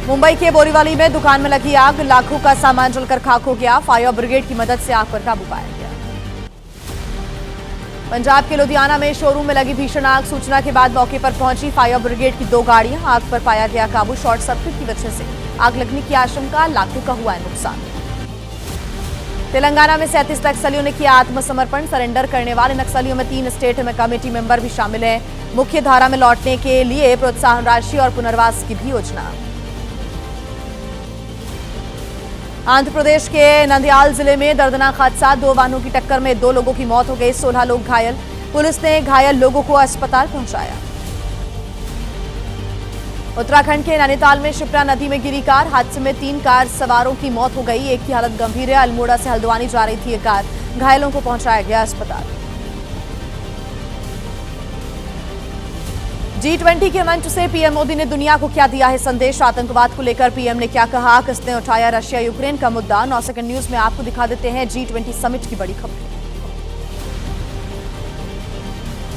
मुंबई के बोरीवली में दुकान में लगी आग, लाखों का सामान जलकर खाक हो गया। फायर ब्रिगेड की मदद से आग पर काबू पाया गया। पंजाब के लुधियाना में शोरूम में लगी भीषण आग, सूचना के बाद मौके पर पहुंची फायर ब्रिगेड की 2 गाड़ियां। आग पर पाया गया काबू। शॉर्ट सर्किट की वजह से आग लगने की आशंका, लाखों का हुआ है नुकसान। तेलंगाना में 37 नक्सलियों ने किया आत्मसमर्पण। सरेंडर करने वाले नक्सलियों में 3 स्टेट में कमेटी मेंबर भी शामिल हैं। मुख्य धारा में लौटने के लिए प्रोत्साहन राशि और पुनर्वास की भी योजना। आंध्र प्रदेश के नंदयाल जिले में दर्दनाक हादसा, 2 वाहनों की टक्कर में 2 लोगों की मौत हो गई, 16 लोग घायल। पुलिस ने घायल लोगों को अस्पताल पहुंचाया। उत्तराखंड के नैनीताल में शिप्रा नदी में गिरी कार, हादसे में 3 कार सवारों की मौत हो गई, एक की हालत गंभीर है। अल्मोड़ा से हल्द्वानी जा रही थी ये कार, घायलों को पहुंचाया गया अस्पताल। G20 के मंच से पीएम मोदी ने दुनिया को क्या दिया है संदेश, आतंकवाद को लेकर पीएम ने क्या कहा, किसने उठाया रशिया यूक्रेन का मुद्दा। 9 सेकंड न्यूज में आपको दिखा देते हैं G20 समिट की बड़ी खबर।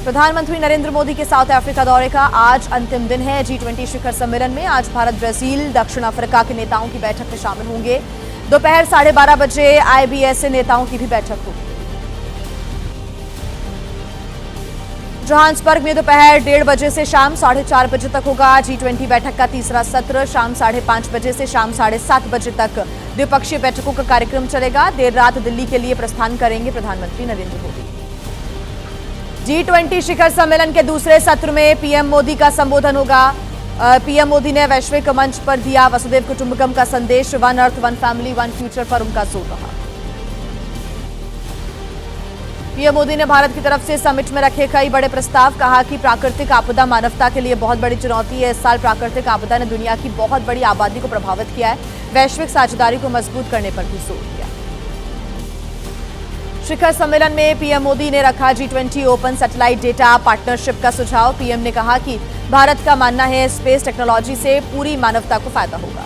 प्रधानमंत्री नरेंद्र मोदी के साउथ अफ्रीका दौरे का आज अंतिम दिन है। G20 शिखर सम्मेलन में आज भारत, ब्राजील, दक्षिण अफ्रीका के नेताओं की बैठक में शामिल होंगे। दोपहर 12:30 बजे IBS नेताओं की भी बैठक होगी। जोहान्सबर्ग में दोपहर 1:30 बजे से शाम 4:30 बजे तक होगा G20 बैठक का तीसरा सत्र। शाम 5:30 बजे से शाम 7:30 बजे तक द्विपक्षीय बैठकों का कार्यक्रम चलेगा। देर रात दिल्ली के लिए प्रस्थान करेंगे प्रधानमंत्री नरेंद्र मोदी। G20 शिखर सम्मेलन के दूसरे सत्र में पीएम मोदी का संबोधन होगा। पीएम मोदी ने वैश्विक मंच पर दिया वसुधैव कुटुंबकम का संदेश, 1 अर्थ 1 फैमिली 1 फ्यूचर पर उनका जोर रहा। पीएम मोदी ने भारत की तरफ से समिट में रखे कई बड़े प्रस्ताव, कहा कि प्राकृतिक आपदा मानवता के लिए बहुत बड़ी चुनौती है। इस साल प्राकृतिक आपदा ने दुनिया की बहुत बड़ी आबादी को प्रभावित किया है। वैश्विक साझेदारी को मजबूत करने पर भी जोर दिया। शिखर सम्मेलन में पीएम मोदी ने रखा G20 open satellite data partnership का सुझाव। पीएम ने कहा कि भारत का मानना है स्पेस टेक्नोलॉजी से पूरी मानवता को फायदा होगा।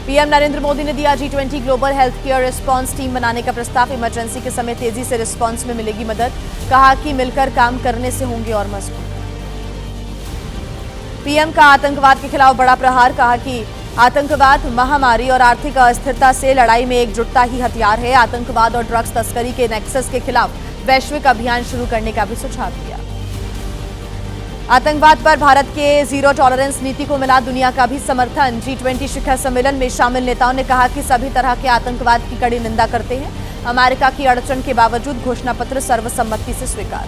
पीएम नरेंद्र मोदी ने दिया G20 global health care response team बनाने का प्रस्ताव। इमरजेंसी के समय तेजी से रिस्पांस में मिलेगी मदद, कहा कि मिलकर काम करने से होंगे और मजबूत। पीएम का आतंकवाद के खिलाफ बड़ा प्रहार, कहा कि आतंकवाद, महामारी और आर्थिक अस्थिरता से लड़ाई में एकजुटता ही हथियार है। आतंकवाद और ड्रग्स तस्करी के नेक्सस के खिलाफ वैश्विक अभियान शुरू करने का भी सुझाव दिया। आतंकवाद पर भारत के जीरो टॉलरेंस नीति को मिला दुनिया का भी समर्थन। G20 शिखर सम्मेलन में शामिल नेताओं ने कहा कि सभी तरह के आतंकवाद की कड़ी निंदा करते हैं। अमेरिका की अड़चन के बावजूद घोषणा पत्र सर्वसम्मति से स्वीकार।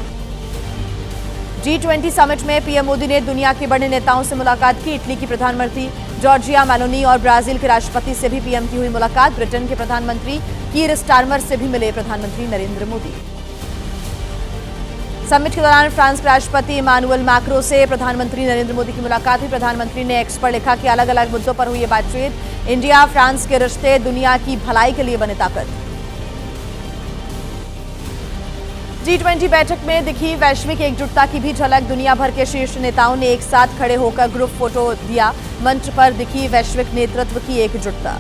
G20 समिट में पीएम मोदी ने दुनिया के बड़े नेताओं से मुलाकात की। इटली की प्रधानमंत्री जॉर्जिया मेलोनी और ब्राजील के राष्ट्रपति से भी पीएम की हुई मुलाकात। ब्रिटेन के प्रधानमंत्री कीर स्टारमर से भी मिले प्रधानमंत्री नरेंद्र मोदी। समिट के दौरान फ्रांस के राष्ट्रपति इमानुएल मैक्रों से प्रधानमंत्री नरेंद्र मोदी की मुलाकात हुई। प्रधानमंत्री ने एक्स पर लिखा कि अलग अलग मुद्दों पर हुई बातचीत। इंडिया फ्रांस के रिश्ते दुनिया की भलाई के लिए बने ताकत। G20 बैठक में दिखी वैश्विक एकजुटता की भी झलक। दुनिया भर के शीर्ष नेताओं ने एक साथ खड़े होकर ग्रुप फोटो दिया। मंच पर दिखी वैश्विक नेतृत्व की एकजुटता।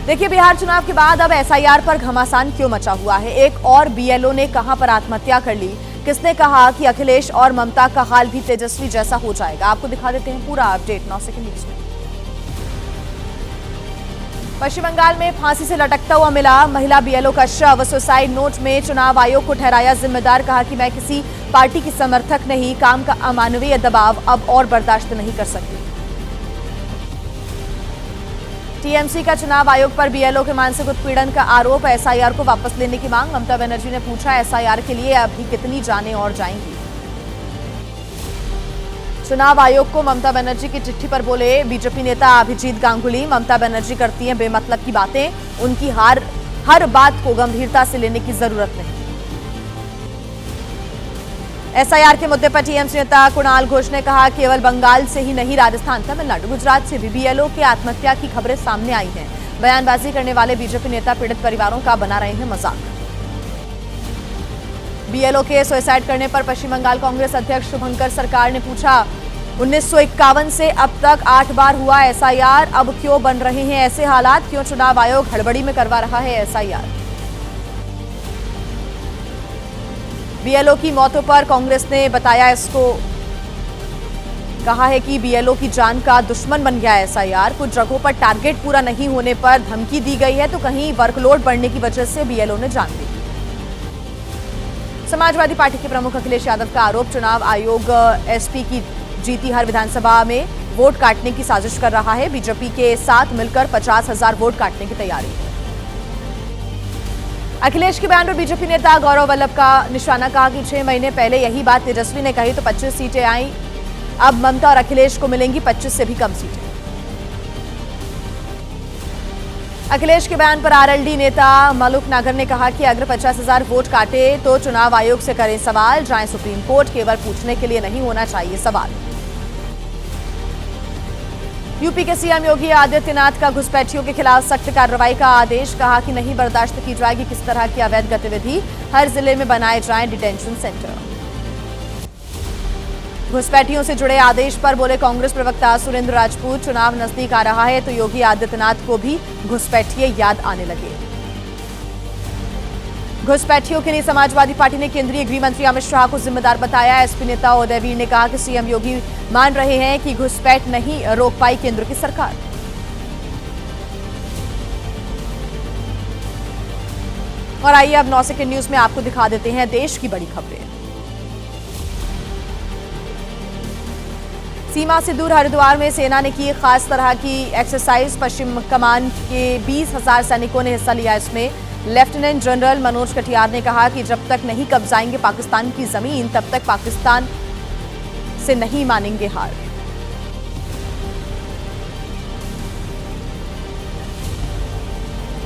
देखिए, बिहार चुनाव के बाद अब SIR पर घमासान क्यों मचा हुआ है। एक और BLO ने कहां पर आत्महत्या कर ली, किसने कहा कि अखिलेश और ममता का हाल भी तेजस्वी जैसा हो जाएगा। आपको दिखा देते हैं पूरा अपडेट 9 सेकंड न्यूज में। पश्चिम बंगाल में फांसी से लटकता हुआ मिला महिला BLO का शव। सुसाइड नोट में चुनाव आयोग को ठहराया जिम्मेदार, कहा कि मैं किसी पार्टी की समर्थक नहीं, काम का अमानवीय दबाव अब और बर्दाश्त नहीं कर सकती। TMC का चुनाव आयोग पर BLO के मानसिक उत्पीड़न का आरोप, SIR को वापस लेने की मांग। ममता बनर्जी ने पूछा SIR के लिए अभी कितनी जानें और जाएंगी। चुनाव आयोग को ममता बनर्जी की चिट्ठी पर बोले बीजेपी नेता अभिजीत गांगुली, ममता बनर्जी करती हैं बेमतलब की बातें, उनकी हर बात को गंभीरता से लेने की जरूरत नहीं। SIR के मुद्दे पर TMC नेता कुणाल घोष ने कहा केवल बंगाल से ही नहीं, राजस्थान, तमिलनाडु, गुजरात से भी BLO के आत्महत्या की खबरें सामने आई हैं। बयानबाजी करने वाले बीजेपी नेता पीड़ित परिवारों का बना रहे हैं मजाक। BLO के सुसाइड करने पर पश्चिम बंगाल कांग्रेस अध्यक्ष शुभंकर सरकार ने पूछा 1951 से अब तक 8 बार हुआ SIR, अब क्यों बन रहे हैं ऐसे हालात, क्यों चुनाव आयोग हड़बड़ी में करवा रहा है SIR। BLO की मौतों पर कांग्रेस ने बताया इसको कहा है कि बीएलओ की जान का दुश्मन बन गया है एसआईआर। कुछ जगहों पर टारगेट पूरा नहीं होने पर धमकी दी गई है तो कहीं वर्कलोड बढ़ने की वजह से बीएलओ ने जान दी। समाजवादी पार्टी के प्रमुख अखिलेश यादव का आरोप, चुनाव आयोग एसपी की जीती हर विधानसभा में वोट काटने की साजिश कर रहा है। बीजेपी के साथ मिलकर 50,000 वोट काटने की तैयारी है। अखिलेश के बयान पर बीजेपी नेता गौरव वल्लभ का निशाना, कहा कि 6 महीने पहले यही बात तेजस्वी ने कही तो 25 सीटें आई, अब ममता और अखिलेश को मिलेंगी 25 से भी कम सीटें। अखिलेश के बयान पर आरएलडी नेता मलूक नागर ने कहा कि अगर 50,000 वोट काटे तो चुनाव आयोग से करें सवाल, जाएं सुप्रीम कोर्ट, केवल पूछने के लिए नहीं होना चाहिए सवाल। यूपी के सीएम योगी आदित्यनाथ का घुसपैठियों के खिलाफ सख्त कार्रवाई का आदेश, कहा कि नहीं बर्दाश्त की जाएगी किस तरह की अवैध गतिविधि, हर जिले में बनाए जाएं डिटेंशन सेंटर। घुसपैठियों से जुड़े आदेश पर बोले कांग्रेस प्रवक्ता सुरेंद्र राजपूत, चुनाव नजदीक आ रहा है तो योगी आदित्यनाथ को भी घुसपैठिए याद आने लगे। घुसपैठियों के लिए समाजवादी पार्टी ने केंद्रीय गृह मंत्री अमित शाह को जिम्मेदार बताया। एसपी नेता उदयवीर ने कहा कि सीएम योगी मान रहे हैं कि घुसपैठ नहीं रोक पाई केंद्र की सरकार। और आइए अब 9 सेकंड न्यूज में आपको दिखा देते हैं देश की बड़ी खबरें। सीमा से दूर हरिद्वार में सेना ने की खास तरह की एक्सरसाइज, पश्चिम कमान के 20,000 सैनिकों ने हिस्सा लिया। इसमें लेफ्टिनेंट जनरल मनोज कटियार ने कहा कि जब तक नहीं कब्जाएंगे पाकिस्तान की जमीन तब तक पाकिस्तान से नहीं मानेंगे हार।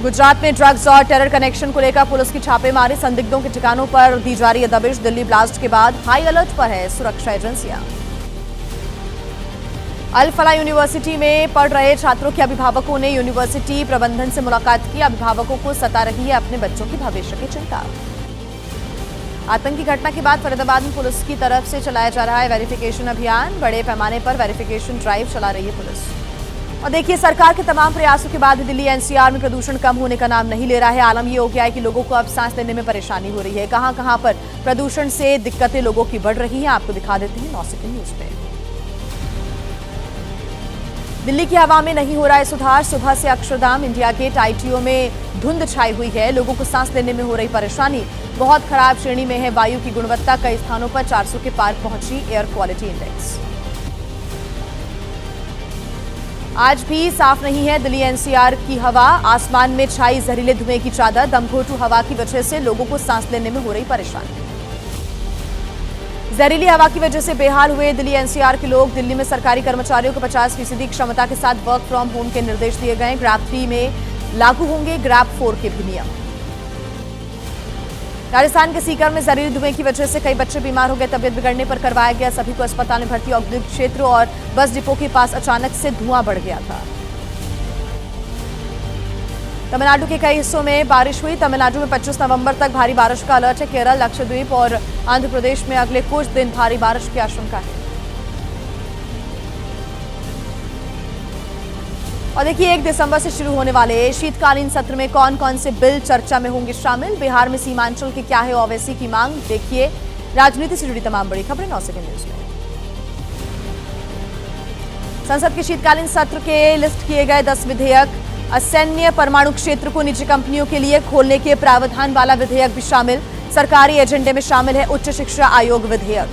गुजरात में ड्रग्स और टेरर कनेक्शन को लेकर पुलिस की छापेमारी, संदिग्धों के ठिकानों पर दी जा रही है दबिश। दिल्ली ब्लास्ट के बाद हाई अलर्ट पर है सुरक्षा एजेंसियां। अल फला यूनिवर्सिटी में पढ़ रहे छात्रों के अभिभावकों ने यूनिवर्सिटी प्रबंधन से मुलाकात की। अभिभावकों को सता रही है अपने बच्चों की भविष्य की चिंता। आतंकी घटना के बाद फरीदाबाद में पुलिस की तरफ से चलाया जा रहा है वेरिफिकेशन अभियान, बड़े पैमाने पर वेरिफिकेशन ड्राइव चला रही है पुलिस। और देखिए, सरकार के तमाम प्रयासों के बाद दिल्ली एनसीआर में प्रदूषण कम होने का नाम नहीं ले रहा है। आलम ये हो गया है कि लोगों को अब सांस लेने में परेशानी हो रही है। कहां कहां पर प्रदूषण से दिक्कतें लोगों की बढ़ रही हैं, आपको दिखा देते हैं 9 सेकंड न्यूज में। दिल्ली की हवा में नहीं हो रहा है सुधार, सुबह से अक्षरधाम, इंडिया गेट, आईटीओ में धुंध छाई हुई है, लोगों को सांस लेने में हो रही परेशानी। बहुत खराब श्रेणी में है वायु की गुणवत्ता, कई स्थानों पर 400 के पार पहुंची एयर क्वालिटी इंडेक्स। आज भी साफ नहीं है दिल्ली एनसीआर की हवा, आसमान में छाई जहरीले धुएं की चादर, दमघोटू हवा की वजह से लोगों को सांस लेने में हो रही परेशानी। जहरीली हवा की वजह से बेहाल हुए दिल्ली एनसीआर के लोग। दिल्ली में सरकारी कर्मचारियों को 50% क्षमता के साथ वर्क फ्रॉम होम के निर्देश दिए गए। ग्रैब 3 में लागू होंगे ग्रैब 4 के भी नियम। राजस्थान के सीकर में जहरीली धुएं की वजह से कई बच्चे बीमार हो गए, तबियत बिगड़ने पर करवाया गया सभी को अस्पताल में भर्ती। औद्योगिक क्षेत्र और बस डिपो के पास अचानक से धुआं बढ़ गया था। तमिलनाडु के कई हिस्सों में बारिश हुई। तमिलनाडु में 25 नवंबर तक भारी बारिश का अलर्ट है। केरल, लक्षद्वीप और आंध्र प्रदेश में अगले कुछ दिन भारी बारिश की आशंका है। और देखिए, 1 दिसंबर से शुरू होने वाले शीतकालीन सत्र में कौन कौन से बिल चर्चा में होंगे शामिल। बिहार में सीमांचल की क्या है ओवैसी की मांग। देखिए राजनीति से जुड़ी तमाम बड़ी खबरें 9 सेकंड न्यूज में। संसद के शीतकालीन सत्र के लिस्ट किए गए 10 विधेयक, असैन्य परमाणु क्षेत्र को निजी कंपनियों के लिए खोलने के प्रावधान वाला विधेयक भी शामिल। सरकारी एजेंडे में शामिल है उच्च शिक्षा आयोग विधेयक।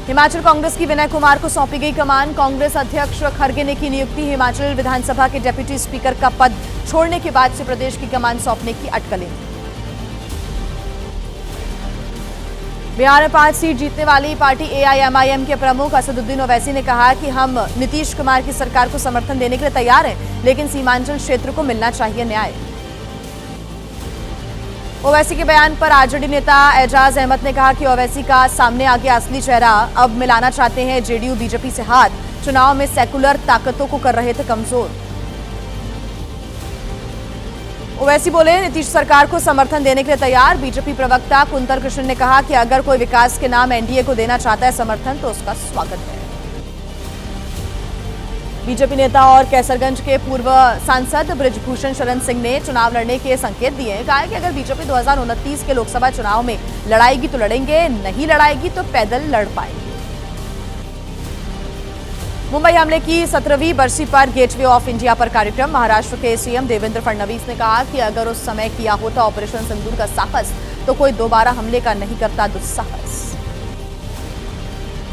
हिमाचल कांग्रेस की विनय कुमार को सौंपी गई कमान। कांग्रेस अध्यक्ष खड़गे ने की नियुक्ति। हिमाचल विधानसभा के डेप्यूटी स्पीकर का पद छोड़ने के बाद से प्रदेश की कमान सौंपने की अटकलें। बिहार में 5 सीट जीतने वाली पार्टी एआईएमआईएम के प्रमुख असदुद्दीन ओवैसी ने कहा कि हम नीतीश कुमार की सरकार को समर्थन देने के लिए तैयार हैं, लेकिन सीमांचल क्षेत्र को मिलना चाहिए न्याय। ओवैसी के बयान पर आरजेडी नेता एजाज अहमद ने कहा कि ओवैसी का सामने आ गया असली चेहरा, अब मिलाना चाहते हैं जेडीयू बीजेपी से हाथ, चुनाव में सेकुलर ताकतों को कर रहे थे कमजोर। ओवैसी बोले नीतीश सरकार को समर्थन देने के लिए तैयार। बीजेपी प्रवक्ता कुंतर कृष्ण ने कहा कि अगर कोई विकास के नाम एनडीए को देना चाहता है समर्थन तो उसका स्वागत है। बीजेपी नेता और कैसरगंज के पूर्व सांसद बृजभूषण शरण सिंह ने चुनाव लड़ने के संकेत दिए। कहा कि अगर बीजेपी 2029 के लोकसभा चुनाव में लड़ाएगी तो लड़ेंगे, नहीं लड़ाएगी तो पैदल लड़ पाएगी। मुंबई हमले की 17वीं बरसी पर गेटवे ऑफ इंडिया पर कार्यक्रम। महाराष्ट्र के सीएम देवेंद्र फडणवीस ने कहा कि अगर उस समय किया होता ऑपरेशन सिंदूर का साहस तो कोई दोबारा हमले का नहीं करता दुस्साहस।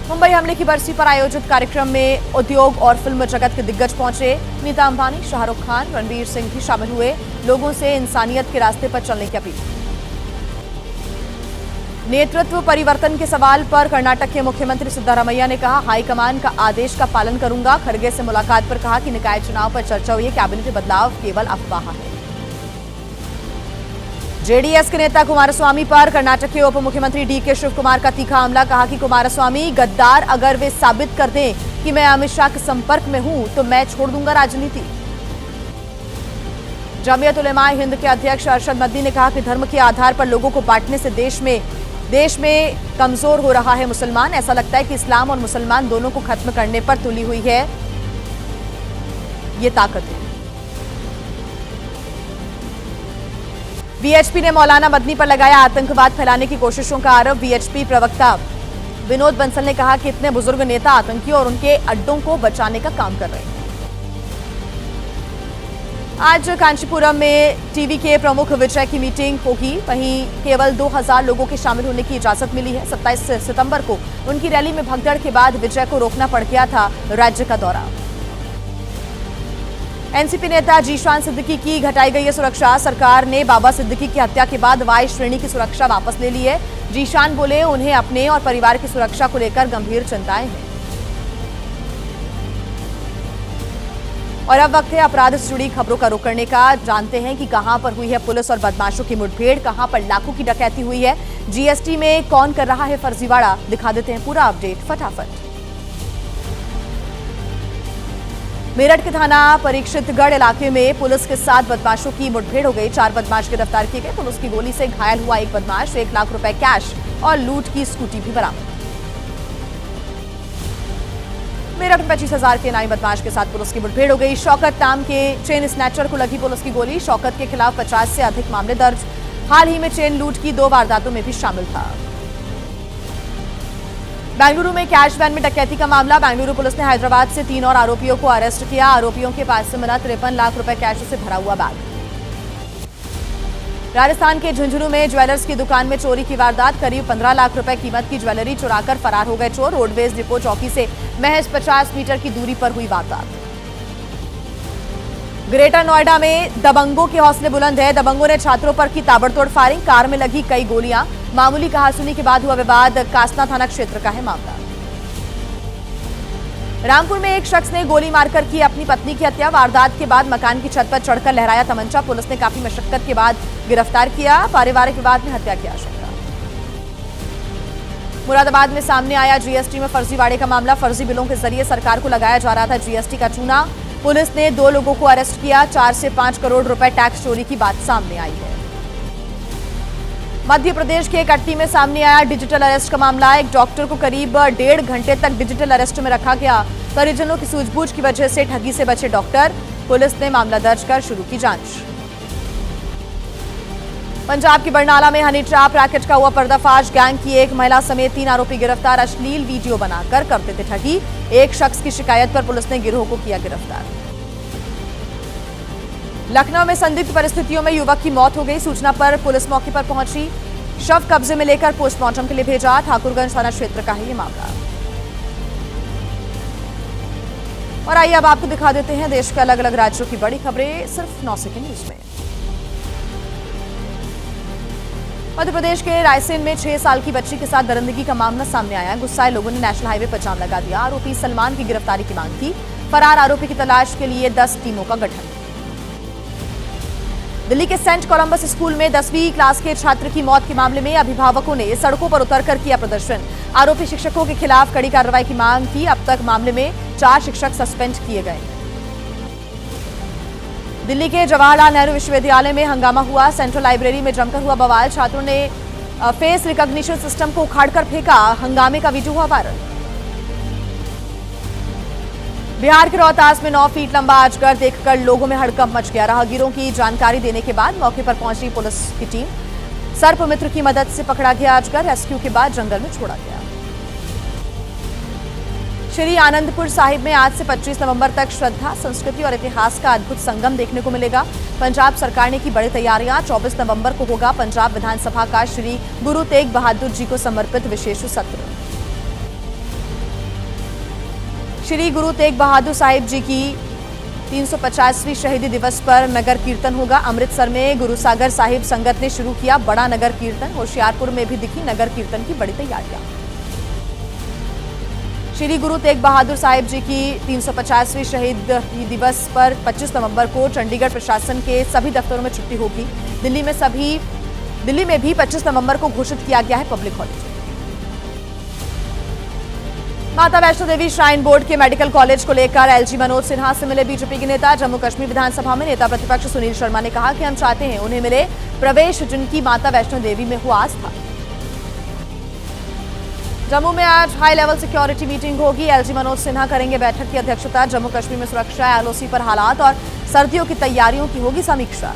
मुंबई हमले की बरसी पर आयोजित कार्यक्रम में उद्योग और फिल्म जगत के दिग्गज पहुंचे। नीता अंबानी, शाहरुख खान, रणवीर सिंह भी शामिल हुए। लोगों से इंसानियत के रास्ते पर चलने की अपील। नेतृत्व परिवर्तन के सवाल पर कर्नाटक के मुख्यमंत्री सिद्धरामैया ने कहा, हाईकमान का आदेश का पालन करूंगा। खड़गे से मुलाकात पर कहा कि निकाय चुनाव पर चर्चा हुई, कैबिनेट बदलाव केवल अफवाह है। जेडीएस के नेता कुमारस्वामी पर कर्नाटक के उप मुख्यमंत्री डीके शिवकुमार का तीखा हमला। कहा कि कुमारस्वामी गद्दार, अगर वे साबित कर दें कि मैं अमित शाह के संपर्क में हूं तो मैं छोड़ दूंगा राजनीति। जमीयत उलेमा हिंद के अध्यक्ष अरशद मदनी ने कहा कि धर्म के आधार पर लोगों को बांटने से देश में कमजोर हो रहा है मुसलमान। ऐसा लगता है कि इस्लाम और मुसलमान दोनों को खत्म करने पर तुली हुई है ये ताकतें। वीएचपी ने मौलाना मदनी पर लगाया आतंकवाद फैलाने की कोशिशों का आरोप। वीएचपी प्रवक्ता विनोद बंसल ने कहा कि इतने बुजुर्ग नेता आतंकियों और उनके अड्डों को बचाने का काम कर रहे हैं। आज कांचीपुरम में टीवी के प्रमुख विजय की मीटिंग होगी। वहीं केवल 2000 लोगों के शामिल होने की इजाजत मिली है। 27 सितंबर को उनकी रैली में भगदड़ के बाद विजय को रोकना पड़ गया था राज्य का दौरा। एनसीपी नेता जीशान सिद्दीकी की घटाई गई है सुरक्षा। सरकार ने बाबा सिद्दीकी की हत्या के बाद वाई श्रेणी की सुरक्षा वापस ले ली है। जीशान बोले, उन्हें अपने और परिवार की सुरक्षा को लेकर गंभीर चिंताएं हैं। और अब वक्त है अपराध से जुड़ी खबरों का रुख करने का। जानते हैं कि कहां पर हुई है पुलिस और बदमाशों की मुठभेड़, कहां पर लाखों की डकैती हुई है, जीएसटी में कौन कर रहा है फर्जीवाड़ा। दिखा देते हैं पूरा अपडेट फटाफट। मेरठ के थाना परीक्षितगढ़ इलाके में पुलिस के साथ बदमाशों की मुठभेड़ हो गई। 4 बदमाश गिरफ्तार किए गए। पुलिस की गोली से घायल हुआ एक बदमाश। 1 लाख रुपए कैश और लूट की स्कूटी भी बरामद। मेरठ में 25,000 के इनामी बदमाश के साथ पुलिस की मुठभेड़ हो गई। शौकत नाम के चेन स्नैचर को लगी पुलिस की गोली। शौकत के खिलाफ 50 से अधिक मामले दर्ज। हाल ही में चेन लूट की 2 वारदातों में भी शामिल था। बेंगलुरु में कैश वैन में डकैती का मामला। बेंगलुरु पुलिस ने हैदराबाद से 3 और आरोपियों को अरेस्ट किया। आरोपियों के पास से मिला 53 लाख रुपए कैश से भरा हुआ बैग। राजस्थान के झुंझुनू में ज्वेलर्स की दुकान में चोरी की वारदात। करीब 15 लाख रुपए कीमत की ज्वेलरी चुराकर फरार हो गए चोर। रोडवेज डिपो चौकी से महज 50 मीटर की दूरी पर हुई वारदात। ग्रेटर नोएडा में दबंगों के हौसले बुलंद है। दबंगों ने छात्रों पर की ताबड़तोड़ फायरिंग। कार में लगी कई गोलियां। मामूली कहासुनी के बाद हुआ विवाद। कासना थाना क्षेत्र का है मामला। रामपुर में एक शख्स ने गोली मारकर की अपनी पत्नी की हत्या। वारदात के बाद मकान की छत पर चढ़कर लहराया तमंचा। पुलिस ने काफी मशक्कत के बाद गिरफ्तार किया। पारिवारिक विवाद में हत्या की आशंका। मुरादाबाद में सामने आया जीएसटी में फर्जीवाड़े का मामला। फर्जी बिलों के जरिए सरकार को लगाया जा रहा था जीएसटी का चूना। पुलिस ने 2 लोगों को अरेस्ट किया। 4 से 5 करोड़ रुपए टैक्स चोरी की बात सामने आई है। मध्य प्रदेश के कटनी में सामने आया डिजिटल अरेस्ट का मामला। एक डॉक्टर को करीब 1.5 घंटे तक डिजिटल अरेस्ट में रखा गया। परिजनों की सूझबूझ की वजह से ठगी से बचे डॉक्टर। पुलिस ने मामला दर्ज कर शुरू की जांच। पंजाब के बरनाला में हनी ट्रैप रैकेट का हुआ पर्दाफाश। गैंग की एक महिला समेत 3 आरोपी गिरफ्तार। अश्लील वीडियो बनाकर करते थे ठगी। एक शख्स की शिकायत पर पुलिस ने गिरोह को किया गिरफ्तार। लखनऊ में संदिग्ध परिस्थितियों में युवक की मौत हो गई। सूचना पर पुलिस मौके पर पहुंची। शव कब्जे में लेकर पोस्टमार्टम के लिए भेजा। ठाकुरगंज थाना क्षेत्र का है ये मामला। और आइए अब आपको दिखा देते हैं देश के अलग अलग राज्यों की बड़ी खबरें सिर्फ 9 सेकंड न्यूज में। मध्य प्रदेश के रायसेन में 6 साल की बच्ची के साथ दरिंदगी का मामला सामने आया। गुस्साए लोगों ने नेशनल हाईवे पर जाम लगा दिया। आरोपी सलमान की गिरफ्तारी की मांग की। फरार आरोपी की तलाश के लिए 10 टीमों का गठन। दिल्ली के सेंट कोलंबस स्कूल में 10वीं क्लास के छात्र की मौत के मामले में अभिभावकों ने सड़कों पर उतरकर किया प्रदर्शन। आरोपी शिक्षकों के खिलाफ कड़ी कार्रवाई की मांग की। अब तक मामले में 4 शिक्षक सस्पेंड किए गए। दिल्ली के जवाहरलाल नेहरू विश्वविद्यालय में हंगामा हुआ। सेंट्रल लाइब्रेरी में जमकर हुआ बवाल। छात्रों ने फेस रिकॉग्निशन सिस्टम को उखाड़कर फेंका। हंगामे का वीडियो हुआ वायरल। बिहार के रोहतास में 9 फीट लंबा अजगर देखकर लोगों में हड़कंप मच गया। राहगीरों की जानकारी देने के बाद मौके पर पहुंची पुलिस की टीम। सर्प मित्र की मदद से पकड़ा गया अजगर। रेस्क्यू के बाद जंगल में छोड़ा गया। श्री आनंदपुर साहिब में आज से 25 नवंबर तक श्रद्धा, संस्कृति और इतिहास का अद्भुत संगम देखने को मिलेगा। पंजाब सरकार ने की बड़ी तैयारियां। 24 नवंबर को होगा पंजाब विधानसभा का श्री गुरु तेग बहादुर जी को समर्पित विशेष सत्र। श्री गुरु तेग बहादुर साहिब जी की 350वीं शहीदी दिवस पर नगर कीर्तन होगा। अमृतसर में गुरु सागर साहिब संगत ने शुरू किया बड़ा नगर कीर्तन। होशियारपुर में भी दिखी नगर कीर्तन की बड़ी तैयारियां। श्री गुरु तेग बहादुर साहिब जी की 350वीं शहीदी दिवस पर 25 नवंबर को चंडीगढ़ प्रशासन के सभी दफ्तरों में छुट्टी होगी। दिल्ली में भी 25 नवंबर को घोषित किया गया है पब्लिक हॉलिडे। माता वैष्णो देवी श्राइन बोर्ड के मेडिकल कॉलेज को लेकर एलजी मनोज सिन्हा से मिले बीजेपी के नेता। जम्मू कश्मीर विधानसभा में नेता प्रतिपक्ष सुनील शर्मा ने कहा कि हम चाहते हैं उन्हें मिले प्रवेश जिनकी माता वैष्णो देवी में हुआ आस्था। जम्मू में आज हाई लेवल सिक्योरिटी मीटिंग होगी। एलजी मनोज सिन्हा करेंगे बैठक की अध्यक्षता। जम्मू कश्मीर में सुरक्षा, एलओसी पर हालात और सर्दियों की तैयारियों की होगी समीक्षा।